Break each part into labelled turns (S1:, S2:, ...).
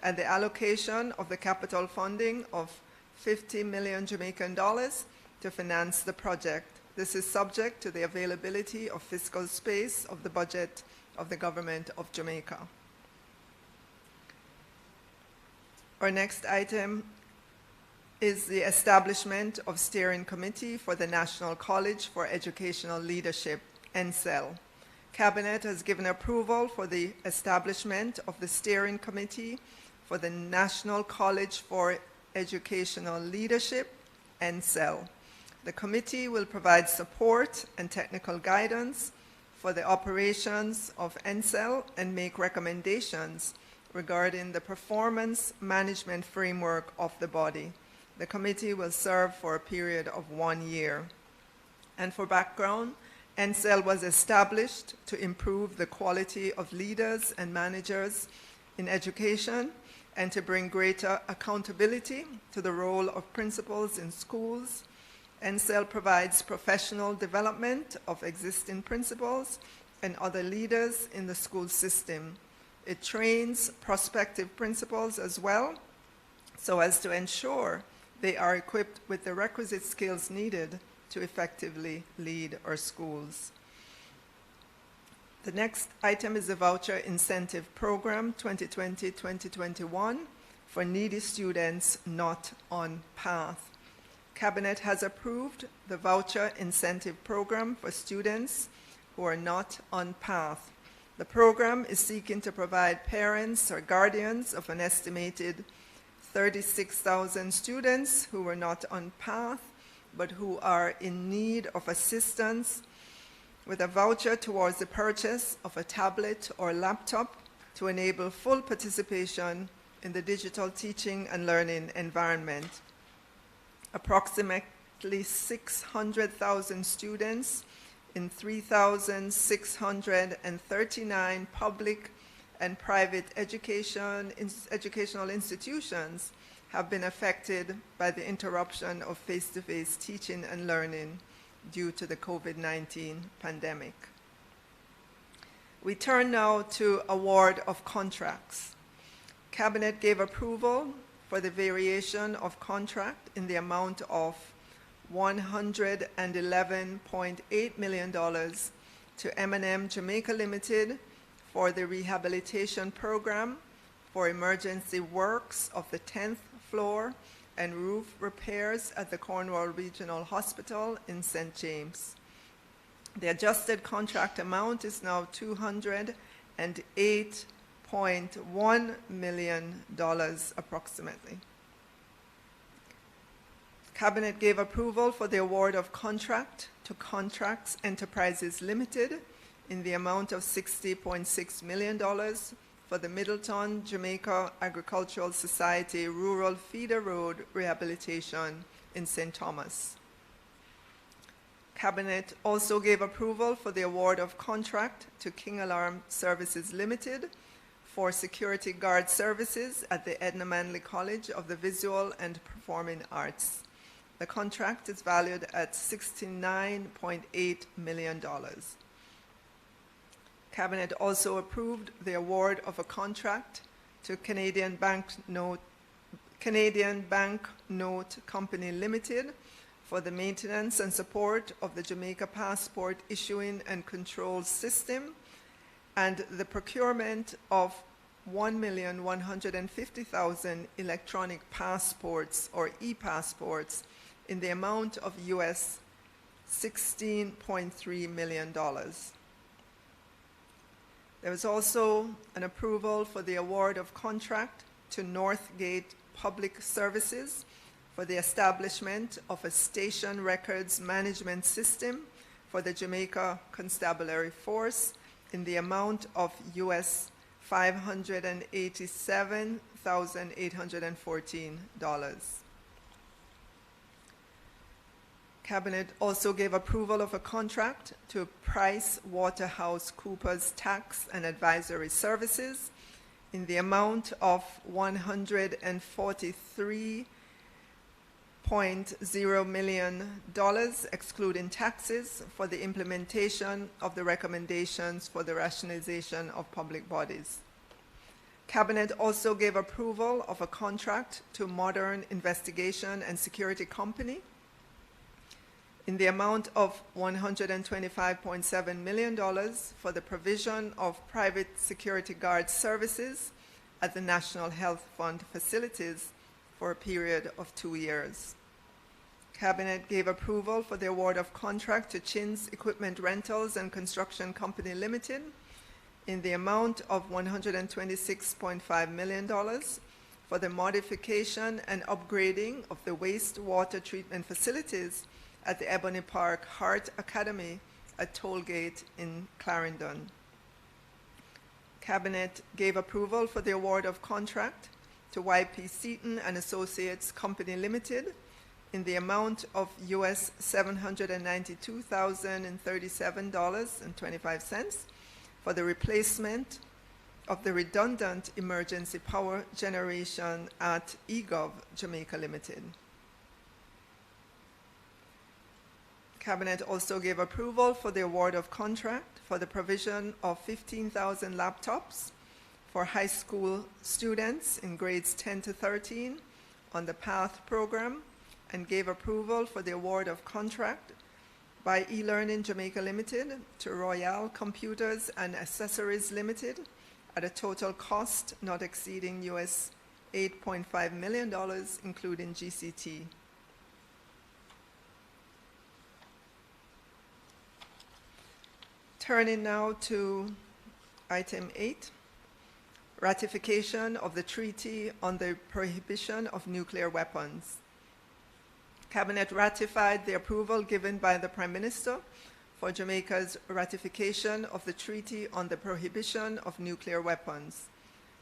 S1: and the allocation of the capital funding of 50 million Jamaican dollars to finance the project. This is subject to the availability of fiscal space of the budget of the Government of Jamaica. Our next item is the establishment of Steering Committee for the National College for Educational Leadership, NCEL. Cabinet has given approval for the establishment of the Steering Committee for the National College for Educational Leadership, NCEL. The committee will provide support and technical guidance for the operations of NCEL and make recommendations regarding the performance management framework of the body. The committee will serve for a period of 1 year. And for background, NCEL was established to improve the quality of leaders and managers in education and to bring greater accountability to the role of principals in schools. NCEL provides professional development of existing principals and other leaders in the school system. It trains prospective principals as well, so as to ensure they are equipped with the requisite skills needed to effectively lead our schools. The next item is the Voucher Incentive Program 2020-2021 for needy students not on PATH. Cabinet has approved the Voucher Incentive Program for students who are not on PATH. The program is seeking to provide parents or guardians of an estimated 36,000 students who were not on PATH but who are in need of assistance with a voucher towards the purchase of a tablet or laptop to enable full participation in the digital teaching and learning environment. Approximately 600,000 students in 3,639 public and private educational institutions have been affected by the interruption of face-to-face teaching and learning due to the COVID-19 pandemic. We turn now to award of contracts. Cabinet gave approval for the variation of contract in the amount of $111.8 million to M&M Jamaica Limited for the rehabilitation program for emergency works of the 10th floor and roof repairs at the Cornwall Regional Hospital in St. James. The adjusted contract amount is now $208.1 million approximately. Cabinet gave approval for the award of contract to Contracts Enterprises Limited in the amount of $60.6 million for the Middleton, Jamaica Agricultural Society Rural Feeder Road Rehabilitation in St. Thomas. Cabinet also gave approval for the award of contract to King Alarm Services Limited for security guard services at the Edna Manley College of the Visual and Performing Arts. The contract is valued at $69.8 million. Cabinet also approved the award of a contract to Canadian Bank Note Company Limited for the maintenance and support of the Jamaica Passport Issuing and Control System and the procurement of 1,150,000 electronic passports or e-passports in the amount of US $16.3 million. There was also an approval for the award of contract to Northgate Public Services for the establishment of a station records management system for the Jamaica Constabulary Force in the amount of US $587,814. Cabinet also gave approval of a contract to PricewaterhouseCoopers Tax and Advisory Services in the amount of $143.0 million, excluding taxes, for the implementation of the recommendations for the rationalization of public bodies. Cabinet also gave approval of a contract to Modern Investigation and Security Company in the amount of $125.7 million for the provision of private security guard services at the National Health Fund facilities for a period of 2 years. Cabinet gave approval for the award of contract to Chins Equipment Rentals and Construction Company Limited in the amount of $126.5 million for the modification and upgrading of the wastewater treatment facilities at the Ebony Park Heart Academy at Tollgate in Clarendon. Cabinet gave approval for the award of contract to YP Seaton and Associates Company Limited in the amount of US $792,037.25 for the replacement of the redundant emergency power generation at eGov Jamaica Limited. Cabinet also gave approval for the award of contract for the provision of 15,000 laptops for high school students in grades 10 to 13 on the PATH program, and gave approval for the award of contract by eLearning Jamaica Limited to Royale Computers and Accessories Limited at a total cost not exceeding US $8.5 million, including GCT. Turning now to item 8, ratification of the Treaty on the Prohibition of Nuclear Weapons. Cabinet ratified the approval given by the Prime Minister for Jamaica's ratification of the Treaty on the Prohibition of Nuclear Weapons.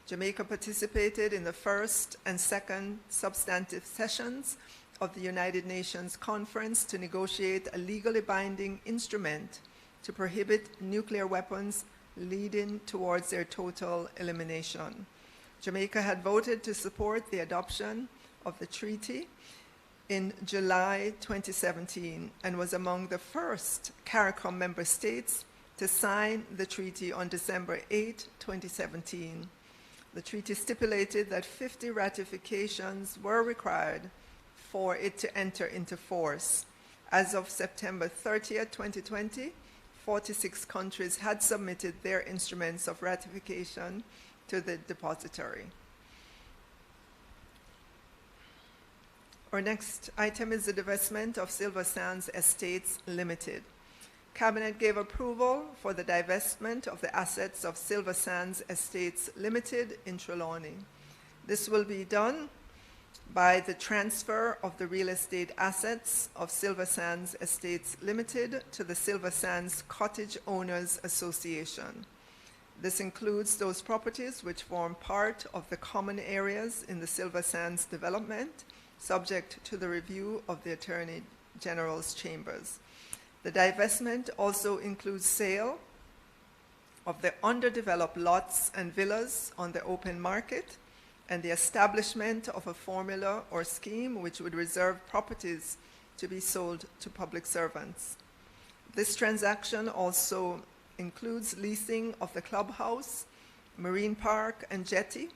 S1: Jamaica participated in the first and second substantive sessions of the United Nations Conference to negotiate a legally binding instrument to prohibit nuclear weapons leading towards their total elimination. Jamaica had voted to support the adoption of the treaty in July 2017 and was among the first CARICOM member states to sign the treaty on December 8, 2017. The treaty stipulated that 50 ratifications were required for it to enter into force. As of September 30th, 2020, 46 countries had submitted their instruments of ratification to the depository. Our next item is the divestment of Silver Sands Estates Limited. Cabinet gave approval for the divestment of the assets of Silver Sands Estates Limited in Trelawney. This will be done by the transfer of the real estate assets of Silver Sands Estates Limited to the Silver Sands Cottage Owners Association. This includes those properties which form part of the common areas in the Silver Sands development, subject to the review of the Attorney General's chambers. The divestment also includes sale of the underdeveloped lots and villas on the open market, and the establishment of a formula or scheme which would reserve properties to be sold to public servants. This transaction also includes leasing of the clubhouse, marine park, and jetty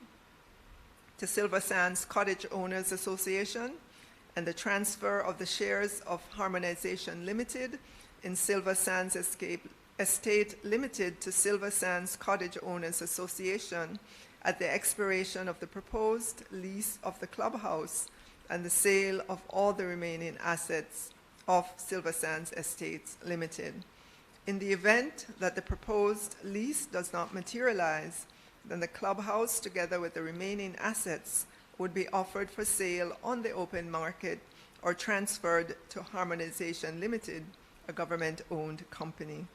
S1: to Silver Sands Cottage Owners Association, and the transfer of the shares of Harmonization Limited in Silver Sands Estate Limited to Silver Sands Cottage Owners Association at the expiration of the proposed lease of the clubhouse and the sale of all the remaining assets of Silver Sands Estates Limited. In the event that the proposed lease does not materialize, then the clubhouse, together with the remaining assets, would be offered for sale on the open market or transferred to Harmonization Limited, a government-owned company.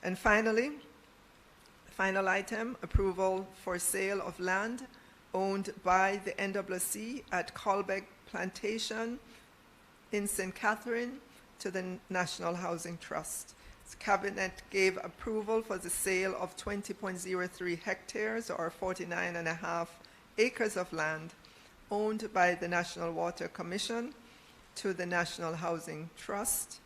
S1: And finally, final item, approval for sale of land owned by the NWC at Colbeck Plantation in St. Catherine to the National Housing Trust. The Cabinet gave approval for the sale of 20.03 hectares or 49.5 acres of land owned by the National Water Commission to the National Housing Trust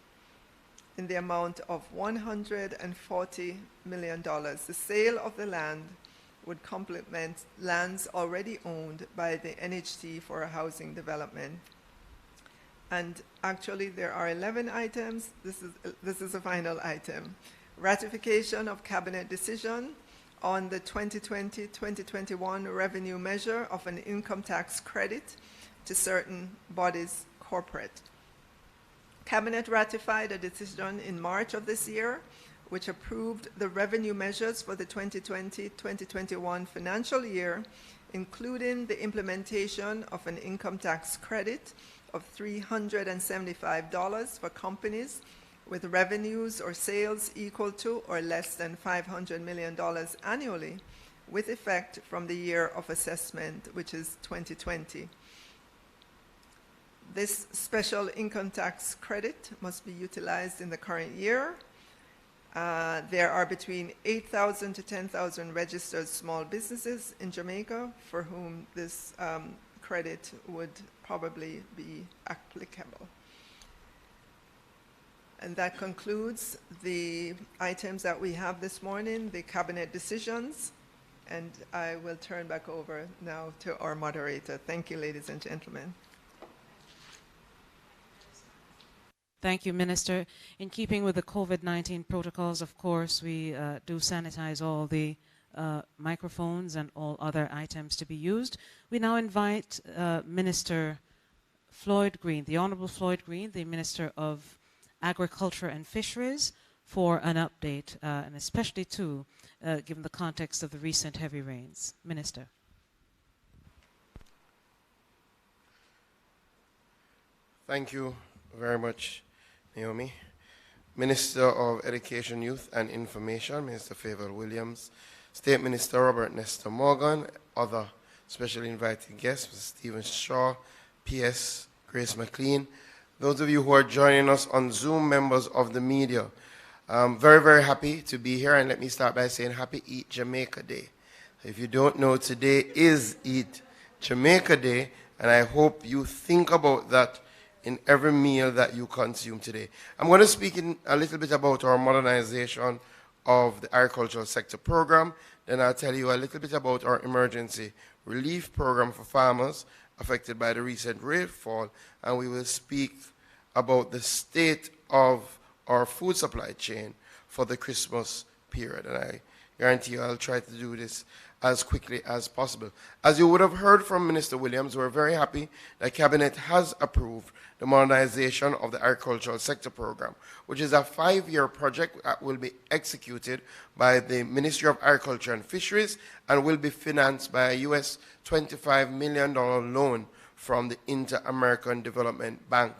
S1: in the amount of $140 million. The sale of the land would complement lands already owned by the NHT for housing development. And actually, there are 11 items. This is the final item. Ratification of Cabinet decision on the 2020-2021 revenue measure of an income tax credit to certain bodies corporate. Cabinet ratified a decision in March of this year which approved the revenue measures for the 2020-2021 financial year, including the implementation of an income tax credit of $375 for companies with revenues or sales equal to or less than $500 million annually, with effect from the year of assessment, which is 2020. This special income tax credit must be utilized in the current year. There are between 8,000 to 10,000 registered small businesses in Jamaica for whom this credit would probably be applicable. And that concludes the items that we have this morning, the cabinet decisions. And I will turn back over now to our moderator. Thank you, ladies and gentlemen.
S2: Thank you, Minister. In keeping with the COVID-19 protocols, of course, we do sanitize all the microphones and all other items to be used. We now invite Minister Floyd Green, the Honourable Floyd Green, the Minister of Agriculture and Fisheries, for an update, and especially too, given the context of the recent heavy rains. Minister.
S3: Thank you very much, Naomi. Minister of Education, Youth and Information, Minister Favour Williams, State Minister Robert Nestor Morgan, other specially invited guests, Mr. Stephen Shaw, PS Grace McLean, those of you who are joining us on Zoom, members of the media. I'm very, very happy to be here, and let me start by saying Happy Eat Jamaica Day. If you don't know, today is Eat Jamaica Day, and I hope you think about that in every meal that you consume today. I'm going to speak a little bit about our modernization of the agricultural sector program. Then I'll tell you a little bit about our emergency relief program for farmers affected by the recent rainfall, and we will speak about the state of our food supply chain for the Christmas period. And I guarantee you I'll try to do this as quickly as possible. As you would have heard from Minister Williams, we're very happy that Cabinet has approved the modernization of the agricultural sector program, which is a 5-year project that will be executed by the Ministry of Agriculture and Fisheries and will be financed by a US $25 million loan from the Inter-American Development Bank.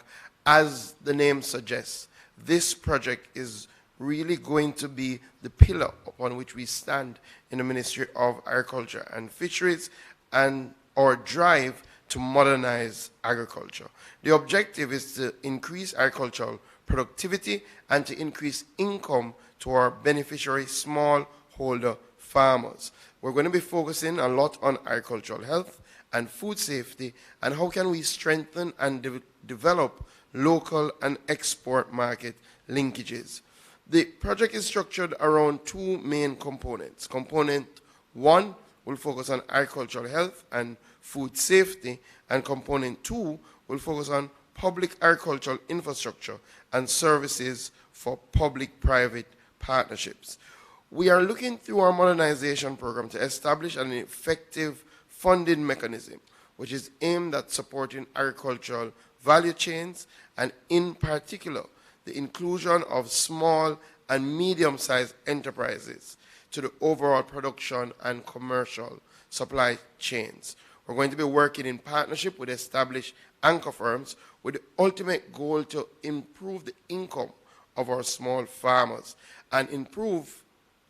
S3: As the name suggests, this project is really going to be the pillar upon which we stand in the Ministry of Agriculture and Fisheries and our drive to modernize agriculture. The objective is to increase agricultural productivity and to increase income to our beneficiary smallholder farmers. We're going to be focusing a lot on agricultural health and food safety and how can we strengthen and develop local and export market linkages. The project is structured around 2 main components. Component 1 will focus on agricultural health and food safety, and component 2 will focus on public agricultural infrastructure and services for public-private partnerships. We are looking through our modernization program to establish an effective funding mechanism which is aimed at supporting agricultural value chains and in particular the inclusion of small and medium-sized enterprises to the overall production and commercial supply chains. We're going to be working in partnership with established anchor firms with the ultimate goal to improve the income of our small farmers and improve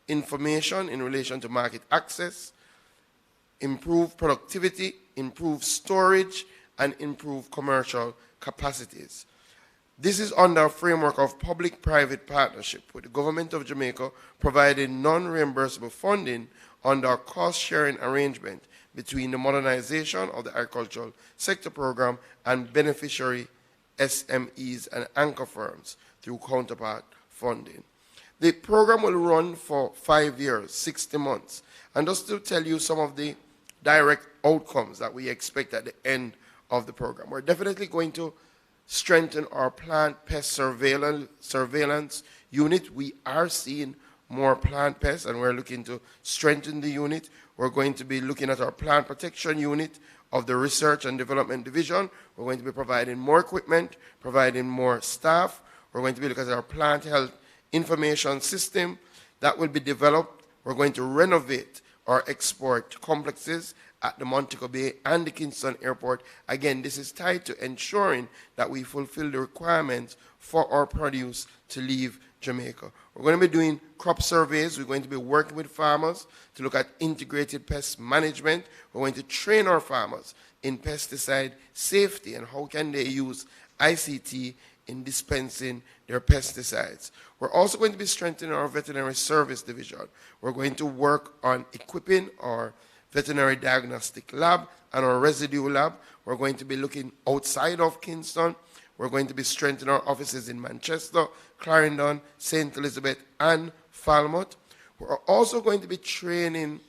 S3: information in relation to market access, improve productivity, improve storage, and improve commercial capacities. This is under a framework of public-private partnership with the Government of Jamaica providing non-reimbursable funding under a cost-sharing arrangement between the modernization of the agricultural sector program and beneficiary SMEs and anchor firms through counterpart funding. The program will run for 5 years, 60 months. And just to tell you some of the direct outcomes that we expect at the end of the program, we're definitely going to strengthen our plant pest surveillance unit. We are seeing more plant pests, and we're looking to strengthen the unit. We're going to be looking at our plant protection unit of the Research and Development Division. We're going to be providing more equipment, providing more staff. We're going to be looking at our plant health information system that will be developed. We're going to renovate our export complexes at the Montego Bay and the Kingston Airport. Again, this is tied to ensuring that we fulfill the requirements for our produce to leave Jamaica. We're going to be doing crop surveys. We're going to be working with farmers to look at integrated pest management. We're going to train our farmers in pesticide safety and how can they use ICT in dispensing their pesticides. We're also going to be strengthening our veterinary service division. We're going to work on equipping our veterinary diagnostic lab and our residue lab. We're going to be looking outside of Kingston. We're going to be strengthening our offices in Manchester, Clarendon, St. Elizabeth, and Falmouth. We're also going to be training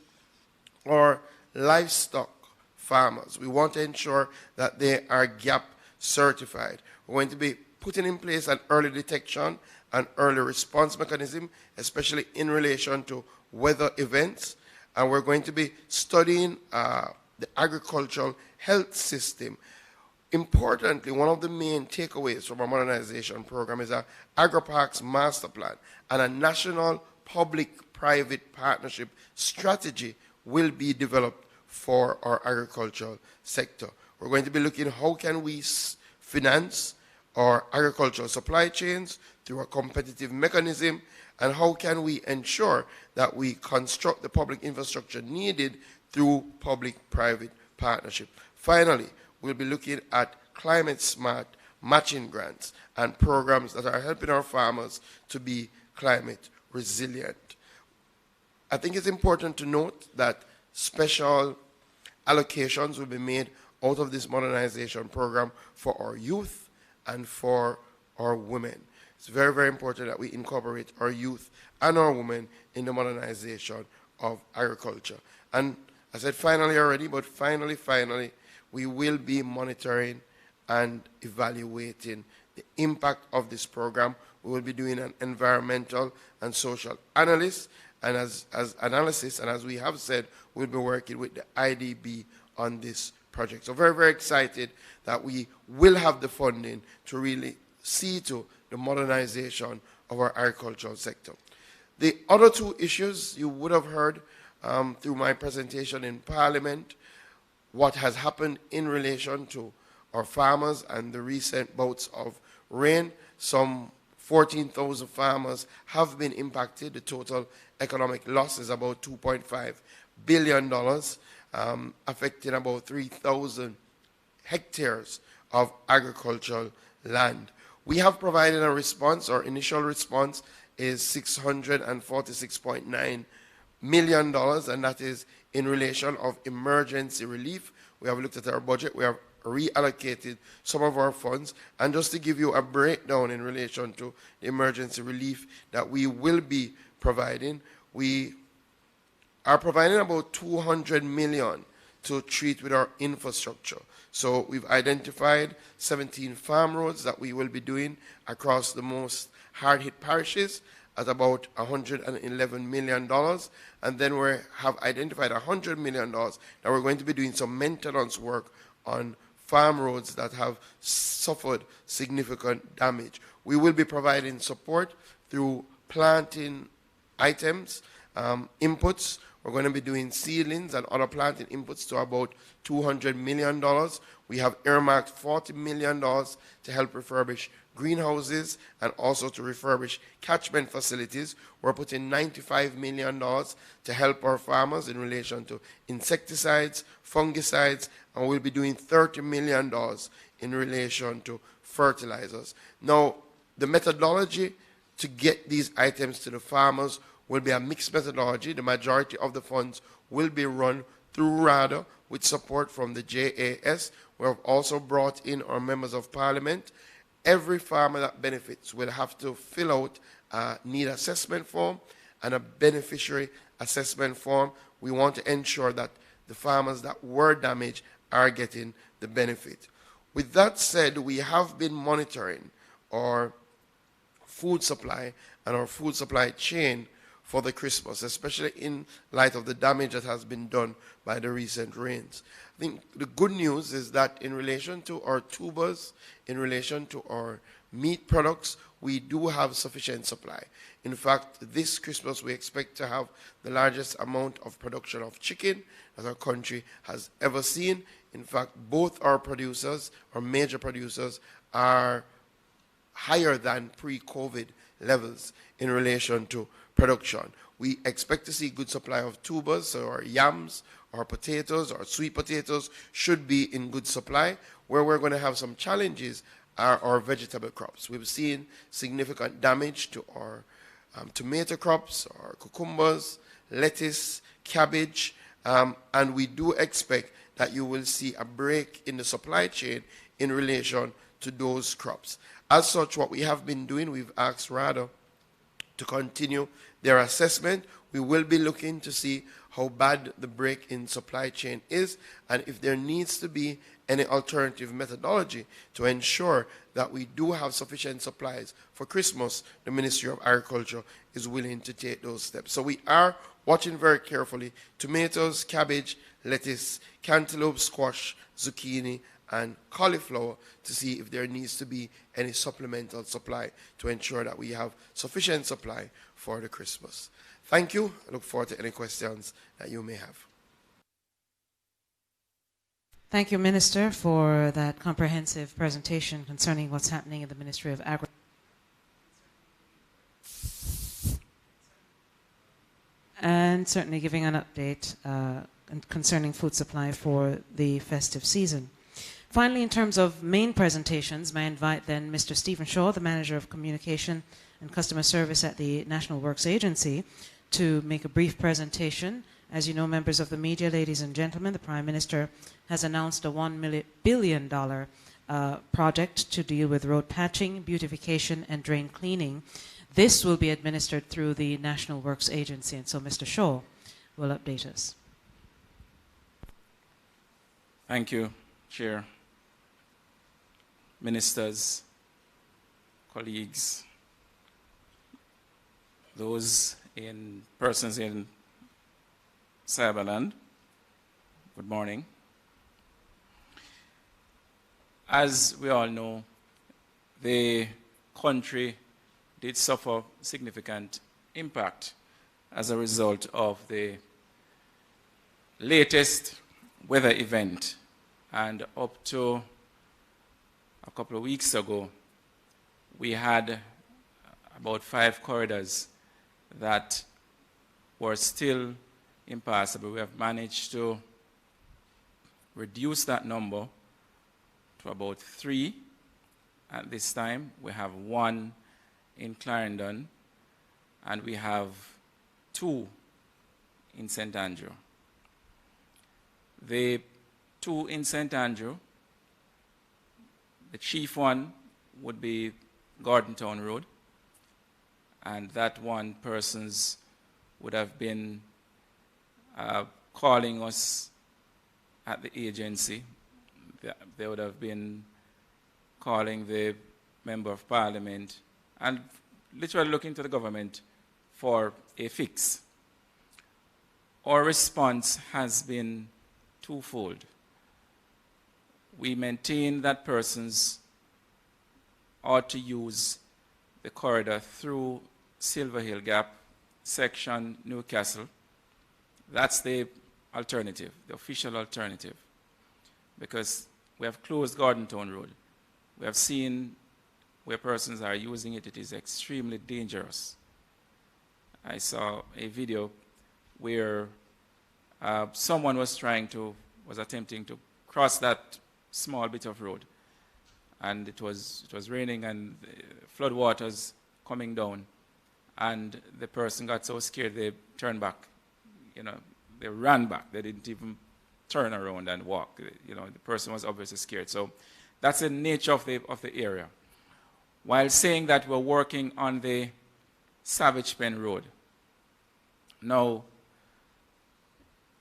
S3: our livestock farmers. We want to ensure that they are GAP certified. We're going to be putting in place an early detection and early response mechanism, especially in relation to weather events. And we're going to be studying the agricultural health system. Importantly, one of the main takeaways from our modernization program is our AgriParks master plan, and a national public-private partnership strategy will be developed for our agricultural sector. We're going to be looking at how can we finance our agricultural supply chains through a competitive mechanism, and how can we ensure that we construct the public infrastructure needed through public-private partnership. Finally, we'll be looking at climate-smart matching grants and programs that are helping our farmers to be climate resilient. I think it's important to note that special allocations will be made out of this modernization program for our youth and for our women. It's very, very important that we incorporate our youth and our women in the modernization of agriculture. And I said finally already, but finally, we will be monitoring and evaluating the impact of this program. We will be doing an environmental and social analysis, and as we have said, we'll be working with the IDB on this project. So very, very excited that we will have the funding to really see to the modernization of our agricultural sector. The other two issues you would have heard through my presentation in Parliament, what has happened in relation to our farmers and the recent bouts of rain. Some 14,000 farmers have been impacted. The total economic loss is about $2.5 billion, affecting about 3,000 hectares of agricultural land. We have provided a response. Our initial response is $646.9 million, and that is in relation of emergency relief. We have looked at our budget. We have reallocated some of our funds. And just to give you a breakdown in relation to the emergency relief that we will be providing, we are providing about $200 million to treat with our infrastructure. So we've identified 17 farm roads that we will be doing across the most hard-hit parishes at about $111 million. And then we have identified $100 million that we're going to be doing some maintenance work on farm roads that have suffered significant damage. We will be providing support through planting items, inputs. We're going to be doing seedlings and other planting inputs to about $200 million. We have earmarked $40 million to help refurbish greenhouses and also to refurbish catchment facilities. We're putting $95 million to help our farmers in relation to insecticides, fungicides, and we'll be doing $30 million in relation to fertilizers. Now, the methodology to get these items to the farmers will be a mixed methodology. The majority of the funds will be run through RADA with support from the JAS. We have also brought in our members of parliament. Every farmer that benefits will have to fill out need assessment form and a beneficiary assessment form. We want to ensure that the farmers that were damaged are getting the benefit. With that said, we have been monitoring our food supply and our food supply chain for the Christmas, especially in light of the damage that has been done by the recent rains. I think the good news is that in relation to our tubers, in relation to our meat products, we do have sufficient supply. In fact, this Christmas we expect to have the largest amount of production of chicken that our country has ever seen. In fact, both our producers, our major producers, are higher than pre-COVID levels in relation to production. We expect to see good supply of tubers, so our yams, our potatoes, our sweet potatoes should be in good supply. Where we're going to have some challenges are our vegetable crops. We've seen significant damage to our tomato crops, our cucumbers, lettuce, cabbage, and we do expect that you will see a break in the supply chain in relation to those crops. As such, what we have been doing, we've asked RADA to continue their assessment. We will be looking to see how bad the break in supply chain is and if there needs to be any alternative methodology to ensure that we do have sufficient supplies for Christmas. The Ministry of Agriculture is willing to take those steps. So we are watching very carefully tomatoes, cabbage, lettuce, cantaloupe, squash, zucchini, and cauliflower to see if there needs to be any supplemental supply to ensure that we have sufficient supply for the Christmas. Thank you. I look forward to any questions that you may have.
S2: Thank you, Minister, for that comprehensive presentation concerning what's happening in the Ministry of Agriculture. And certainly giving an update concerning food supply for the festive season. Finally, in terms of main presentations, may I invite then Mr. Stephen Shaw, the Manager of Communication and Customer Service at the National Works Agency, to make a brief presentation. As you know, members of the media, ladies and gentlemen, the Prime Minister has announced a $1 billion project to deal with road patching, beautification, and drain cleaning. This will be administered through the National Works Agency, and so Mr. Shaw will update us.
S4: Thank you, Chair. Ministers, colleagues, persons in Cyberland, good morning. As we all know, the country did suffer significant impact as a result of the latest weather event, and up to a couple of weeks ago, we had about 5 corridors that were still impassable. We have managed to reduce that number to about 3 at this time. We have 1 in Clarendon, and we have 2 in St. Andrew. The 2 in St. Andrew, the chief one would be Gordontown Road, and that one persons would have been calling us at the agency. They would have been calling the Member of Parliament and literally looking to the government for a fix. Our response has been twofold. We maintain that persons ought to use the corridor through Silver Hill Gap, section Newcastle. That's the alternative, the official alternative, because we have closed Gordontown Road. We have seen where persons are using it. It is extremely dangerous. I saw a video where someone was attempting to cross that small bit of road, and it was raining and flood waters coming down, and the person got so scared they turned back. They ran back. They didn't even turn around and walk. The person was obviously scared. So that's the nature of the area. While saying that we're working on the Savage Pen Road. Now,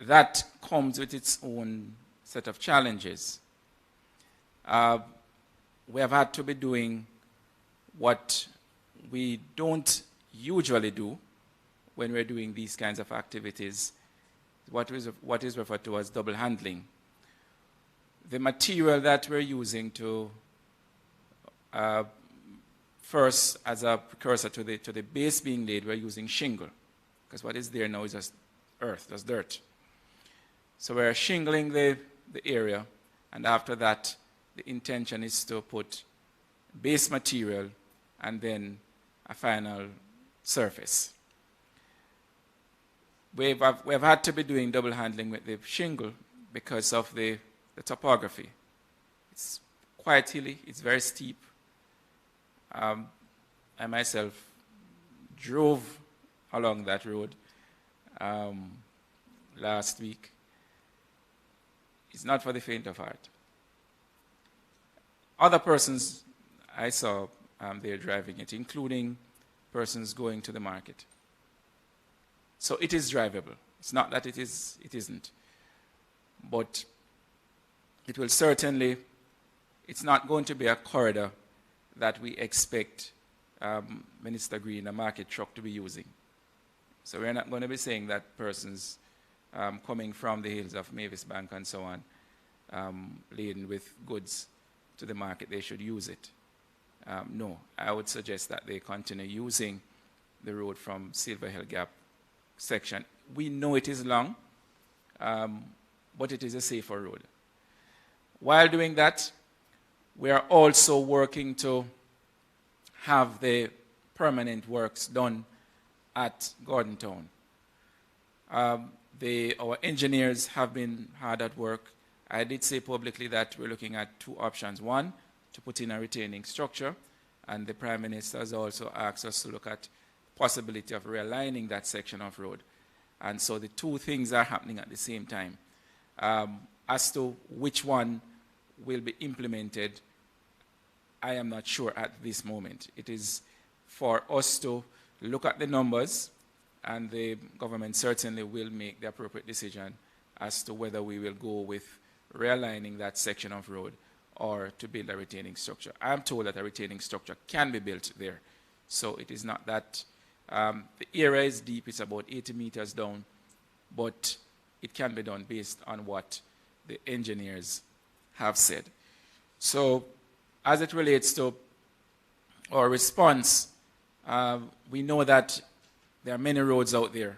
S4: that comes with its own set of challenges. We have had to be doing what we don't usually do when we're doing these kinds of activities, what is referred to as double handling. The material that we're using to first, as a precursor to the base being laid, we're using shingle, because what is there now is just earth, just dirt. So we're shingling the area, and after that, the intention is to put base material and then a final surface. We've had to be doing double handling with the shingle because of the topography. It's quite hilly, it's very steep. I myself drove along that road last week. It's not for the faint of heart. Other persons I saw there driving it, including persons going to the market. So it is drivable. It's not that it isn't. But it will certainly, it's not going to be a corridor that we expect Minister Green, a market truck, to be using. So we're not going to be saying that persons coming from the hills of Mavis Bank and so on, laden with goods to the market, they should use it. No, I would suggest that they continue using the road from Silver Hill Gap section. We know it is long, but it is a safer road. While doing that, we are also working to have the permanent works done at Gordon Town. Our engineers have been hard at work. I did say publicly that we're looking at two options. One, to put in a retaining structure, and the Prime Minister has also asked us to look at the possibility of realigning that section of road. And so the two things are happening at the same time. As to which one will be implemented, I am not sure at this moment. It is for us to look at the numbers, and the government certainly will make the appropriate decision as to whether we will go with realigning that section of road or to build a retaining structure. I'm told that a retaining structure can be built there. So it is not that the area is deep, it's about 80 meters down, but it can be done based on what the engineers have said. So as it relates to our response, we know that there are many roads out there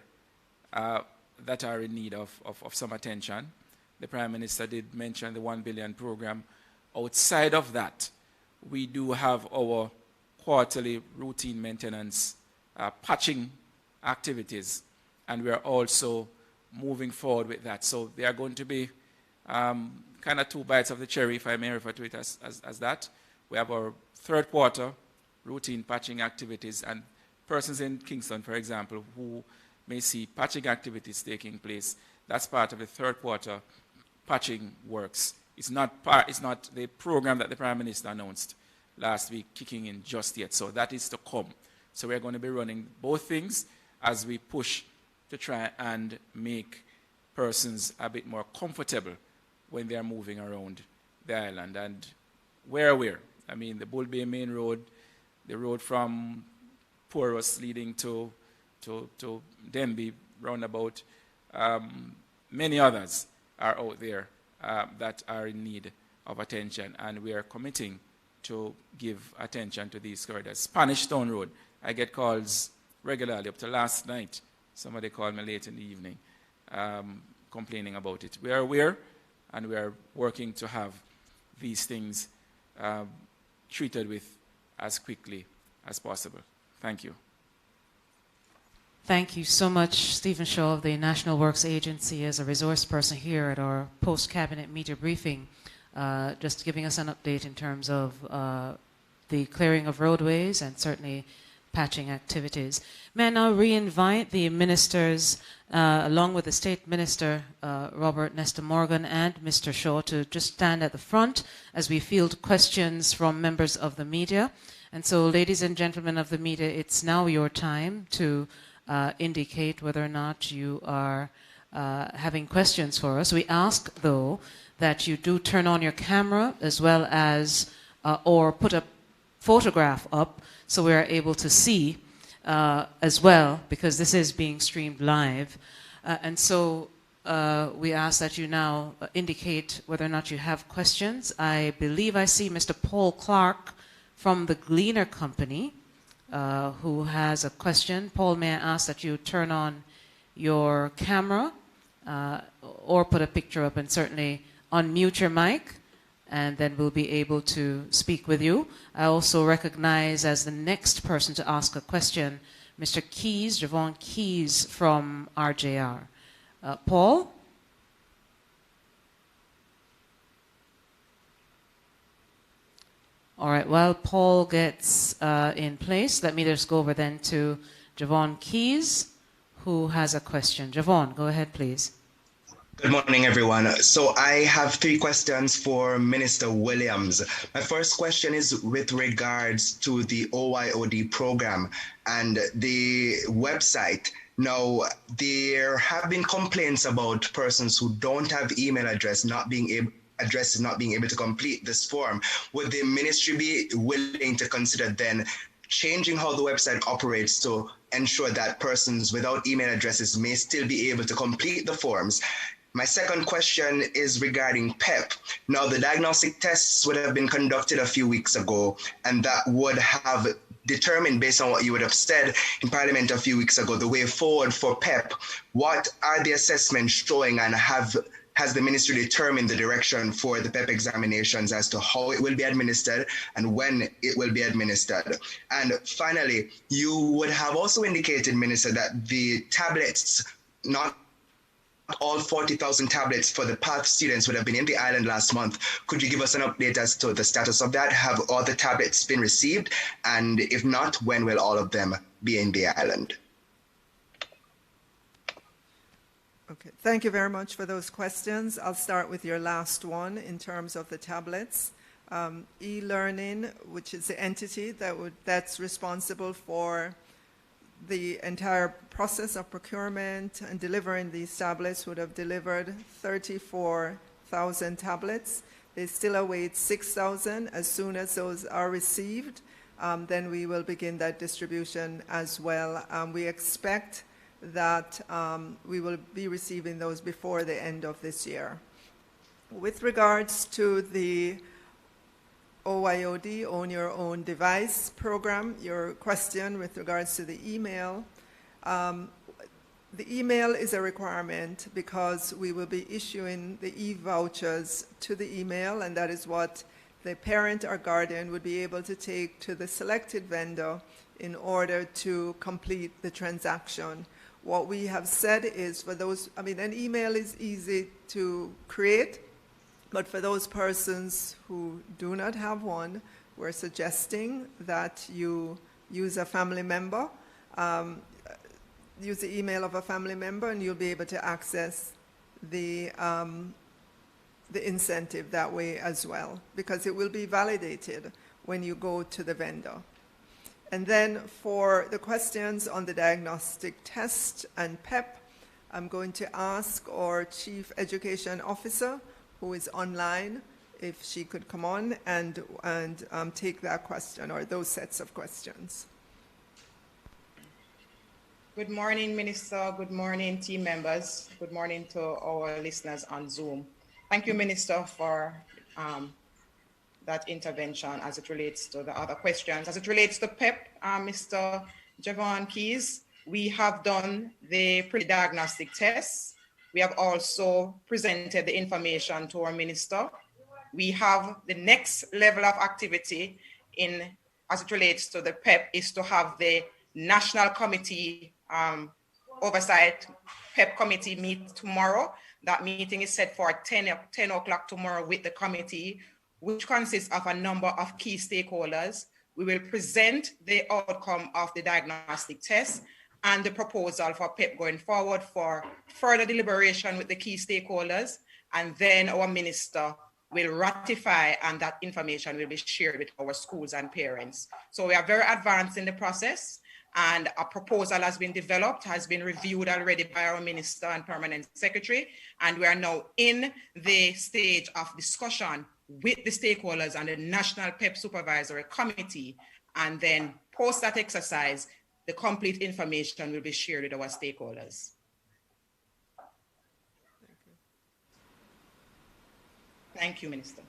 S4: that are in need of some attention. The Prime Minister did mention the 1 billion program. Outside of that, we do have our quarterly routine maintenance patching activities, and we are also moving forward with that. So there are going to be kind of two bites of the cherry, if I may refer to it as that. We have our third quarter routine patching activities, and persons in Kingston, for example, who may see patching activities taking place, that's part of the third quarter patching works. It's not the program that the Prime Minister announced last week kicking in just yet, so that is to come. So we're going to be running both things as we push to try and make persons a bit more comfortable when they are moving around the island. And where are we? I mean, the Bull Bay Main Road, the road from Porus leading to Denby roundabout, many others are out there that are in need of attention, and we are committing to give attention to these corridors. Spanish Town Road, I get calls regularly. Up to last night, somebody called me late in the evening complaining about it. We are aware, and we are working to have these things treated with as quickly as possible. Thank you.
S2: Thank you so much, Stephen Shaw of the National Works Agency, as a resource person here at our post-cabinet media briefing, just giving us an update in terms of the clearing of roadways and certainly patching activities. May I now re-invite the ministers, along with the State Minister, Robert Nesta Morgan, and Mr. Shaw, to just stand at the front as we field questions from members of the media. And so, ladies and gentlemen of the media, it's now your time to indicate whether or not you are having questions for us. We ask, though, that you do turn on your camera as well as, or put a photograph up so we are able to see as well, because this is being streamed live. And so we ask that you now indicate whether or not you have questions. I believe I see Mr. Paul Clark from the Gleaner Company who has a question. Paul, may I ask that you turn on your camera or put a picture up, and certainly unmute your mic, and then we'll be able to speak with you. I also recognize as the next person to ask a question, Mr. Keys, Javon Keys from RJR. Paul? All right, while Paul gets in place, let me just go over then to Javon Keys, who has a question. Javon, go ahead, please.
S5: Good morning, everyone. So I have 3 questions for Minister Williams. My first question is with regards to the OYOD program and the website. Now, there have been complaints about persons who don't have email addresses not being able to complete this form. Would the ministry be willing to consider then changing how the website operates to ensure that persons without email addresses may still be able to complete the forms? My second question is regarding PEP. Now, the diagnostic tests would have been conducted a few weeks ago, and that would have determined, based on what you would have said in Parliament a few weeks ago, the way forward for PEP. What are the assessments showing, and has the ministry determined the direction for the PEP examinations as to how it will be administered and when it will be administered? And finally, you would have also indicated, Minister, that the tablets, not all 40,000 tablets for the PATH students would have been in the island last month. Could you give us an update as to the status of that? Have all the tablets been received? And if not, when will all of them be in the island?
S1: Okay, thank you very much for those questions. I'll start with your last one in terms of the tablets. E-learning, which is the entity that's responsible for the entire process of procurement and delivering these tablets, would have delivered 34,000 tablets. They still await 6,000. As soon as those are received, then we will begin that distribution as well. We expect that we will be receiving those before the end of this year. With regards to the OYOD, Own Your Own Device program, your question with regards to the email. The email is a requirement because we will be issuing the e-vouchers to the email, and that is what the parent or guardian would be able to take to the selected vendor in order to complete the transaction. What we have said is for those, an email is easy to create, but for those persons who do not have one, we're suggesting that you use a family member, use the email of a family member, and you'll be able to access the incentive that way as well, because it will be validated when you go to the vendor. And then for the questions on the diagnostic test and PEP, I'm going to ask our Chief Education Officer, who is online, if she could come on and take that question or those sets of questions.
S6: Good morning, Minister. Good morning, team members. Good morning to our listeners on Zoom. Thank you, Minister, for that intervention as it relates to the other questions. As it relates to PEP, Mr. Javon Keys, we have done the pre-diagnostic tests. We have also presented the information to our minister. We have the next level of activity as it relates to the PEP is to have the National Committee Oversight PEP Committee meet tomorrow. That meeting is set for 10 o'clock tomorrow with the committee, which consists of a number of key stakeholders. We will present the outcome of the diagnostic test and the proposal for PEP going forward for further deliberation with the key stakeholders. And then our minister will ratify, and that information will be shared with our schools and parents. So we are very advanced in the process, and a proposal has been developed, has been reviewed already by our Minister and Permanent Secretary, and we are now in the stage of discussion with the stakeholders and the National PEP Supervisory Committee, and then post that exercise, the complete information will be shared with our stakeholders. Thank you, Minister.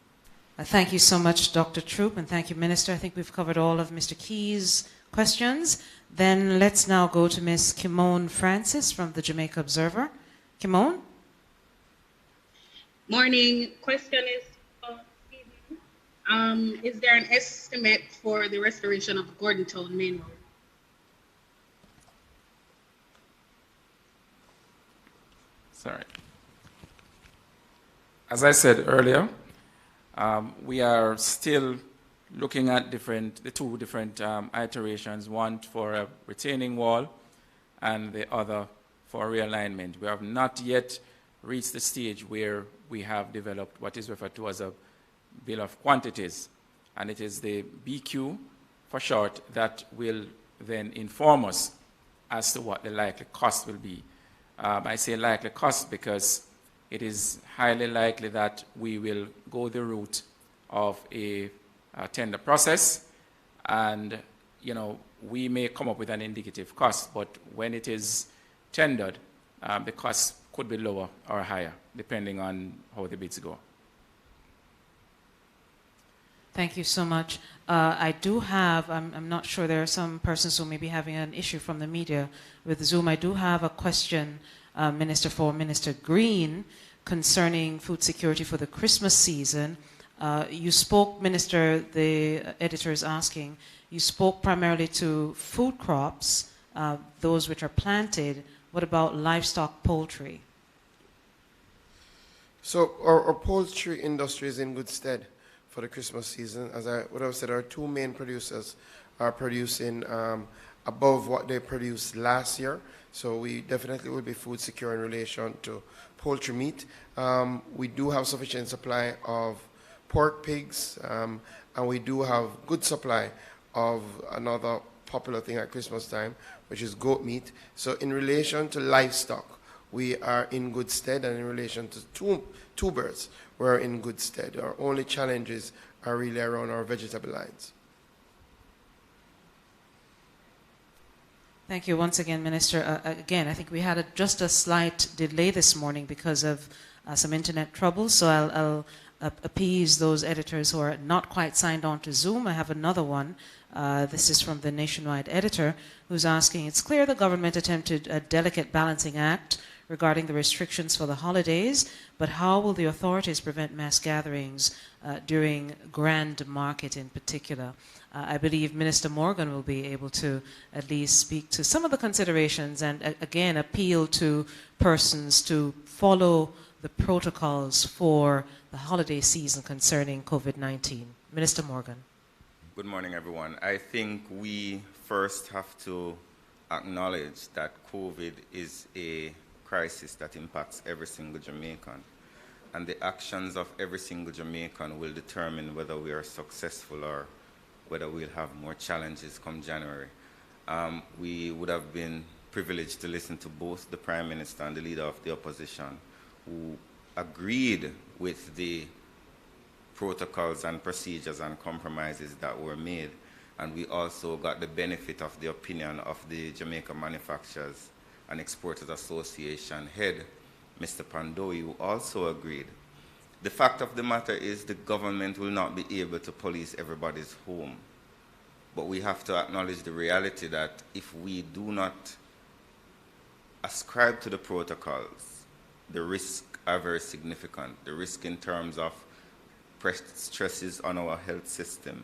S2: Thank you so much, Dr. Troop, and thank you, Minister. I think we've covered all of Mr. Key's questions. Then let's now go to Ms. Kimone Francis from the Jamaica Observer. Kimone?
S7: Morning. Question is, is there an estimate for the restoration of Gordon Town Main Road?
S4: Sorry. As I said earlier, we are still looking at the two different iterations, one for a retaining wall and the other for realignment. We have not yet reached the stage where we have developed what is referred to as a bill of quantities, and it is the BQ for short that will then inform us as to what the likely cost will be. I say likely cost because it is highly likely that we will go the route of a tender process, and we may come up with an indicative cost, but when it is tendered, the cost could be lower or higher depending on how the bids go.
S2: Thank you so much. I do have, I'm not sure, there are some persons who may be having an issue from the media with Zoom. I do have a question, Minister, for Minister Green concerning food security for the Christmas season. You spoke, Minister, the editor is asking, you spoke primarily to food crops, those which are planted. What about livestock, poultry?
S3: So our poultry industry is in good stead for the Christmas season. As I would have said, our two main producers are producing above what they produced last year. So we definitely will be food secure in relation to poultry meat. We do have sufficient supply of pork pigs, and we do have good supply of another popular thing at Christmas time, which is goat meat. So in relation to livestock, we are in good stead, and in relation to tubers, we're in good stead. Our only challenges are really around our vegetable lines.
S2: Thank you once again, Minister. Again, I think we had just a slight delay this morning because of some internet trouble, so I'll appease those editors who are not quite signed on to Zoom. I have another one. This is from the Nationwide editor, who's asking, it's clear the government attempted a delicate balancing act regarding the restrictions for the holidays, but how will the authorities prevent mass gatherings during Grand Market in particular? I believe Minister Morgan will be able to at least speak to some of the considerations and again appeal to persons to follow the protocols for the holiday season concerning COVID-19. Minister Morgan.
S8: Good morning, everyone. I think we first have to acknowledge that COVID is a crisis that impacts every single Jamaican. And the actions of every single Jamaican will determine whether we are successful or whether we'll have more challenges come January. We would have been privileged to listen to both the Prime Minister and the Leader of the Opposition, who agreed with the protocols and procedures and compromises that were made. And we also got the benefit of the opinion of the Jamaica Manufacturers and Exporters Association head, Mr. Pandoy, who also agreed. The fact of the matter is the government will not be able to police everybody's home. But we have to acknowledge the reality that if we do not ascribe to the protocols, the risks are very significant. The risk in terms of stresses on our health system,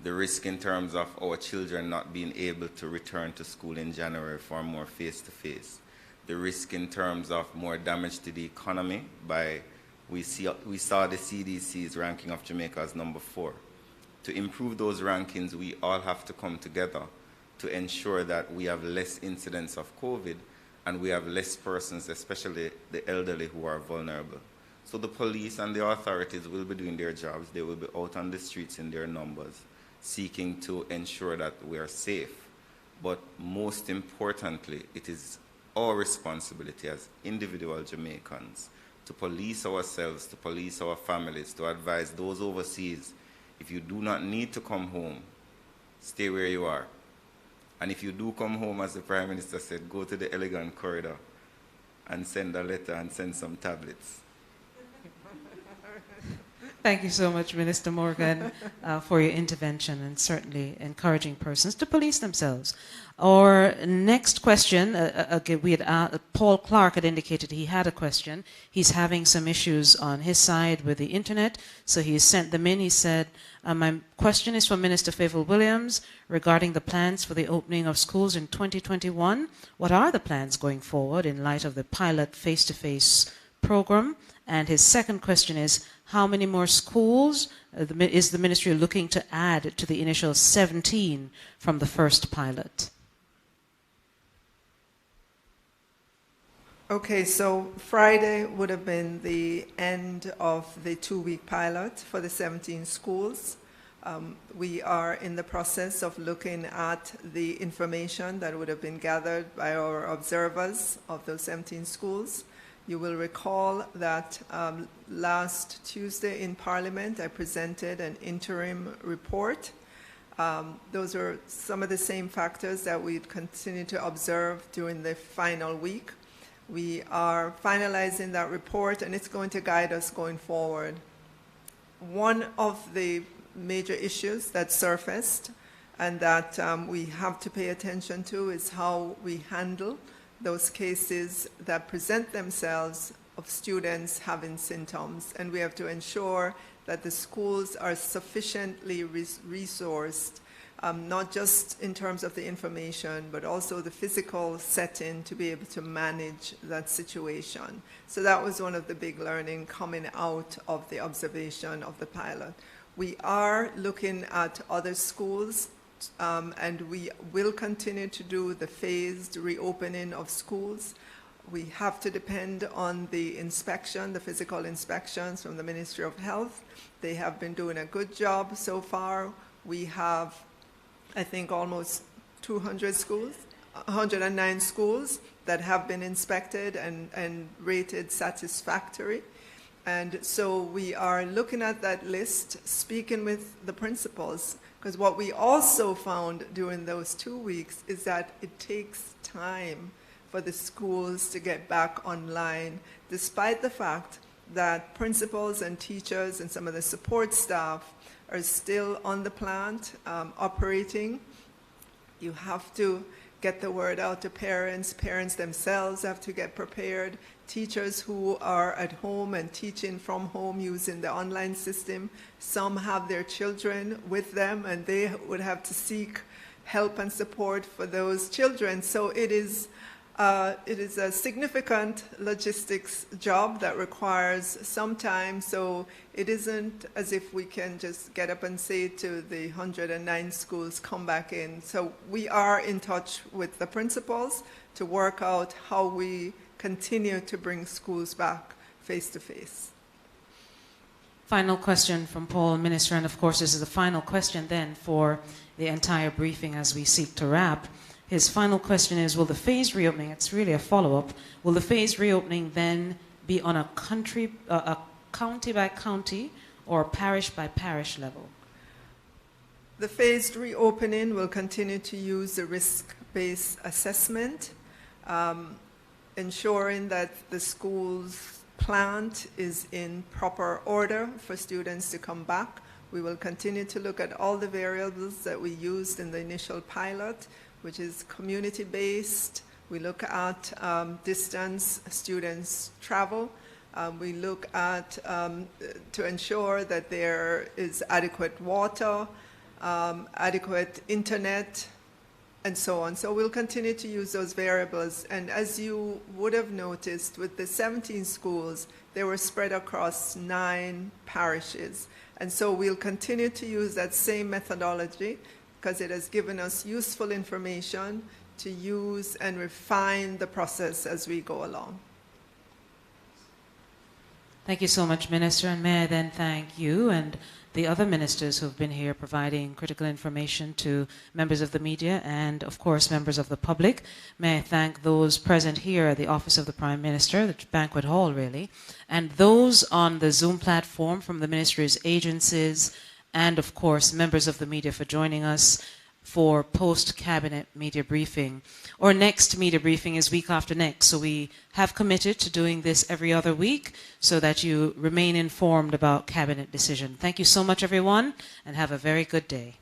S8: the risk in terms of our children not being able to return to school in January for more face-to-face, the risk in terms of more damage to the economy by, we saw the CDC's ranking of Jamaica as number 4. To improve those rankings, we all have to come together to ensure that we have less incidents of COVID and we have less persons, especially the elderly, who are vulnerable. So the police and the authorities will be doing their jobs. They will be out on the streets in their numbers, seeking to ensure that we are safe. But most importantly, it is our responsibility as individual Jamaicans to police ourselves, to police our families, to advise those overseas, if you do not need to come home, stay where you are. And if you do come home, as the Prime Minister said, go to the elegant corridor and send a letter and send some tablets.
S2: Thank you so much, Minister Morgan, for your intervention and certainly encouraging persons to police themselves. Our next question, again, Paul Clark had indicated he had a question. He's having some issues on his side with the internet, so he sent them in. He said, my question is for Minister Favour Williams regarding the plans for the opening of schools in 2021. What are the plans going forward in light of the pilot face-to-face program? And his second question is, how many more schools is the ministry looking to add to the initial 17 from the first pilot?
S1: Okay, so Friday would have been the end of the 2-week pilot for the 17 schools. We are in the process of looking at the information that would have been gathered by our observers of those 17 schools. You will recall that last Tuesday in Parliament, I presented an interim report. Those are some of the same factors that we'd continue to observe during the final week. We are finalizing that report, and it's going to guide us going forward. One of the major issues that surfaced and that we have to pay attention to is how we handle those cases that present themselves of students having symptoms. And we have to ensure that the schools are sufficiently resourced, not just in terms of the information, but also the physical setting to be able to manage that situation. So that was one of the big learning coming out of the observation of the pilot. We are looking at other schools, and we will continue to do the phased reopening of schools. We have to depend on the inspection, the physical inspections from the Ministry of Health. They have been doing a good job so far. We have, I think, almost 200 schools, 109 schools that have been inspected and rated satisfactory. And so we are looking at that list, speaking with the principals, because what we also found during those 2 weeks is that it takes time for the schools to get back online, despite the fact that principals and teachers and some of the support staff are still on the plant operating. You have to get the word out to parents. Parents themselves have to get prepared. Teachers who are at home and teaching from home using the online system, some have their children with them and they would have to seek help and support for those children. So it is a significant logistics job that requires some time. So it isn't as if we can just get up and say to the 109 schools, come back in. So we are in touch with the principals to work out how we continue to bring schools back face to face.
S2: Final question from Paul, Minister, and of course this is the final question then for the entire briefing as we seek to wrap. His final question is, will the phased reopening, it's really a follow-up, will the phased reopening then be on a county by county or parish by parish level?
S1: The phased reopening will continue to use the risk-based assessment, ensuring that the school's plant is in proper order for students to come back. We will continue to look at all the variables that we used in the initial pilot, which is community-based. We look at distance students travel. We look at to ensure that there is adequate water, adequate internet, and so on. So we'll continue to use those variables. And as you would have noticed, with the 17 schools, they were spread across 9 parishes. And so we'll continue to use that same methodology because it has given us useful information to use and refine the process as we go along.
S2: Thank you so much, Minister. And may I then thank you and the other ministers who have been here providing critical information to members of the media and, of course, members of the public. May I thank those present here at the Office of the Prime Minister, the banquet hall, really, and those on the Zoom platform from the Ministry's agencies and, of course, members of the media for joining us for post-cabinet media briefing. Our next media briefing is week after next, so we have committed to doing this every other week so that you remain informed about cabinet decision. Thank you so much, everyone, and have a very good day.